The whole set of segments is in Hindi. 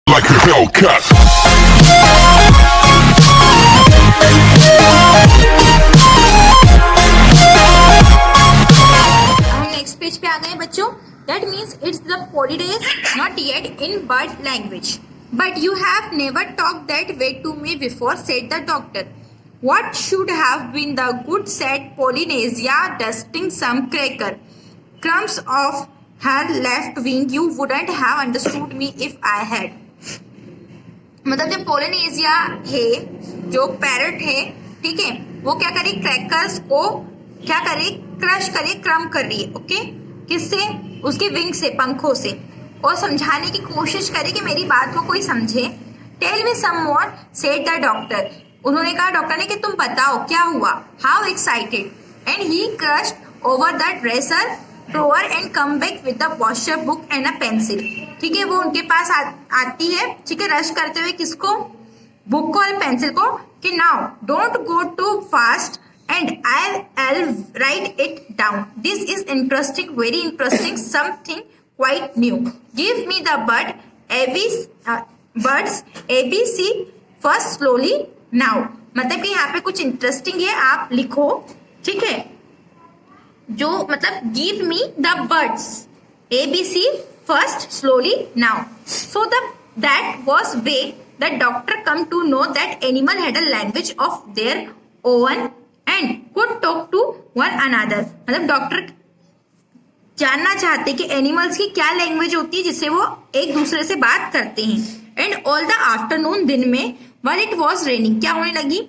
like a Hellcat. हम नेक्स्ट पेज पे आ गए बच्चों. That means it's the holidays, not yet in bird language. But you have never talked that way to me before, said the doctor. What should have been the good, said Polynesia, dusting some crumbs off her left wing. You wouldn't have understood me if I had. मतलब जो पोलिनेशिया है, जो पैरट है, ठीक है, वो क्या करे, क्रैकर्स को क्या करे, क्रश करे, क्रम कर रही है. ओके, किससे, उसके विंग से, पंखों से, और समझाने की कोशिश करे कि मेरी बात को कोई समझे. Tell me some more, said the doctor. उन्होंने कहा डॉक्टर ने कि तुम बताओ क्या हुआ. How excited. And he crushed over the dresser drawer and come back with the washer book and a pencil. ठीक है, वो उनके पास आती है, ठीक है, रश करते हुए किसको, बुक को और पेंसिल को, कि now don't go too fast and I'll write it down. This is interesting, very interesting, something quite new. Give me the birds ABC first slowly now. मतलब कि यहाँ पे कुछ इंटरेस्टिंग है, आप लिखो. ठीक है, जो मतलब give me the birds ABC first slowly now. So that was way the doctor come to know that animal had a language of their own and could talk to one another. मतलब डॉक्टर जानना चाहते कि एनिमल्स की क्या लैंग्वेज होती है जिससे वो एक दूसरे से बात करते हैं. एंड ऑल द आफ्टरनून, दिन में, while it was raining, क्या होने लगी,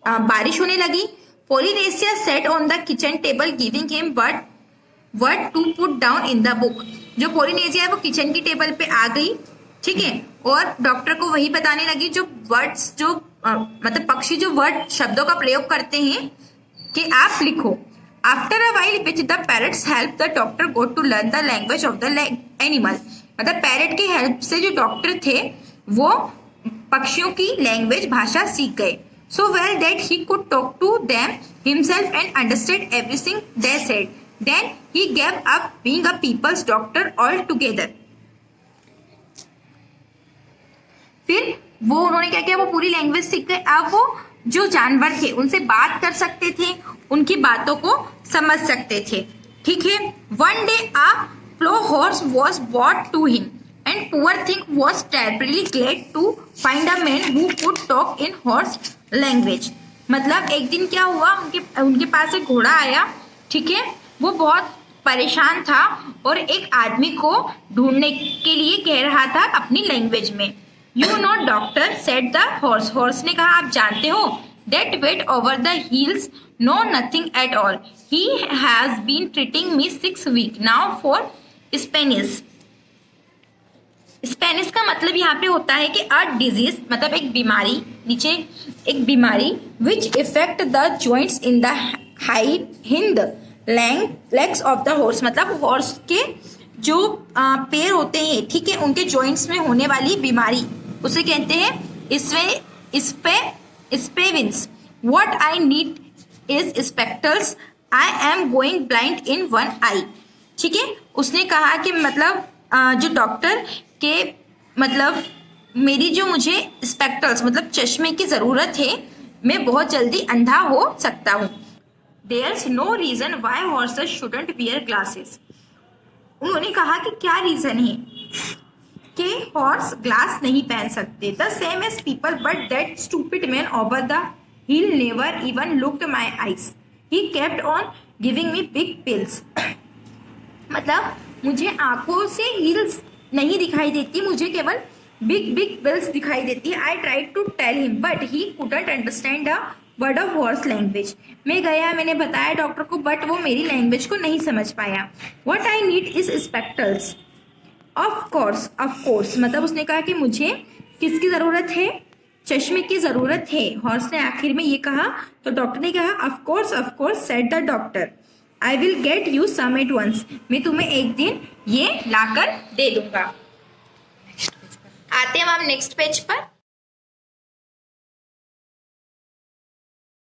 बारिश होने लगी. Polynesia sat on the kitchen table giving him word to put down in the book. जो पोलिनेशिया है वो किचन की टेबल पे आ गई, ठीक है, और डॉक्टर को वही बताने लगी जो वर्ड्स, जो मतलब पक्षी जो वर्ड शब्दों का प्रयोग करते हैं कि आप लिखो. After a while which the parrots help the doctor go to learn the language of the animal. मतलब पैरट की हेल्प से जो डॉक्टर थे वो पक्षियों की लैंग्वेज, भाषा सीख गए. So well that he could talk to them himself and understand everything they said. Then he gave up being a people's doctor altogether. फिर वो उन्होंने क्या किया, वो पूरी लैंग्वेज सीख गए. अब वो जो जानवर थे उनसे बात कर सकते थे, उनकी बातों को समझ सकते थे. ठीक है. One day a plough horse was bought to him and poor thing was terribly glad to find a man who could talk in horse language. मतलब एक दिन क्या हुआ, उनके पास एक घोड़ा आया, ठीक है, वो बहुत परेशान था और एक आदमी को ढूंढने के लिए कह रहा था अपनी लैंग्वेज में. You know, doctor, said the horse. Horse ने कहा, आप जानते हो, that weight over the heels, no nothing at all. He has been treating me 6 weeks now for Spanish. Spanish का मतलब यहाँ पे होता है कि a disease, मतलब एक बीमारी, नीचे एक बीमारी, which affect the joints in the hind legs of the horse. मतलब horse के जो पैर होते हैं, ठीक है, उनके joints में होने वाली बीमारी, उसे कहते हैं स्पेविंस. What I need is spectacles. I am going blind in one eye. ठीक है, उसने कहा कि मतलब जो डॉक्टर के मतलब मेरी जो मुझे स्पेक्टल्स मतलब चश्मे की जरूरत है, मैं बहुत जल्दी अंधा हो सकता हूँ. There's no reason why horses shouldn't wear glasses. उन्होंने कहा कि क्या रीजन है कि हॉर्स ग्लास नहीं पहन सकते. The same as people but that stupid man over the hill never even looked my eyes. He kept on giving me big pills. मतलब मुझे आंखों से हिल्स नहीं दिखाई देती, मुझे केवल बिग बिग पिल्स दिखाई देती है. I tried to tell him but he couldn't understand the word of horse language. मैं गया, मैंने बताया डॉक्टर को, बट वो मेरी लैंग्वेज को नहीं समझ पाया. What I need is spectacles. Of course मतलब उसने कहा कि मुझे किसकी जरूरत है, चश्मे की जरूरत है. हॉर्स ने आखिर में ये कहा तो डॉक्टर ने कहा of course said the doctor. I will get you some at once. मैं तुम्हें एक दिन ये लाकर दे दूंगा. आते हैं हम नेक्स्ट पेज पर.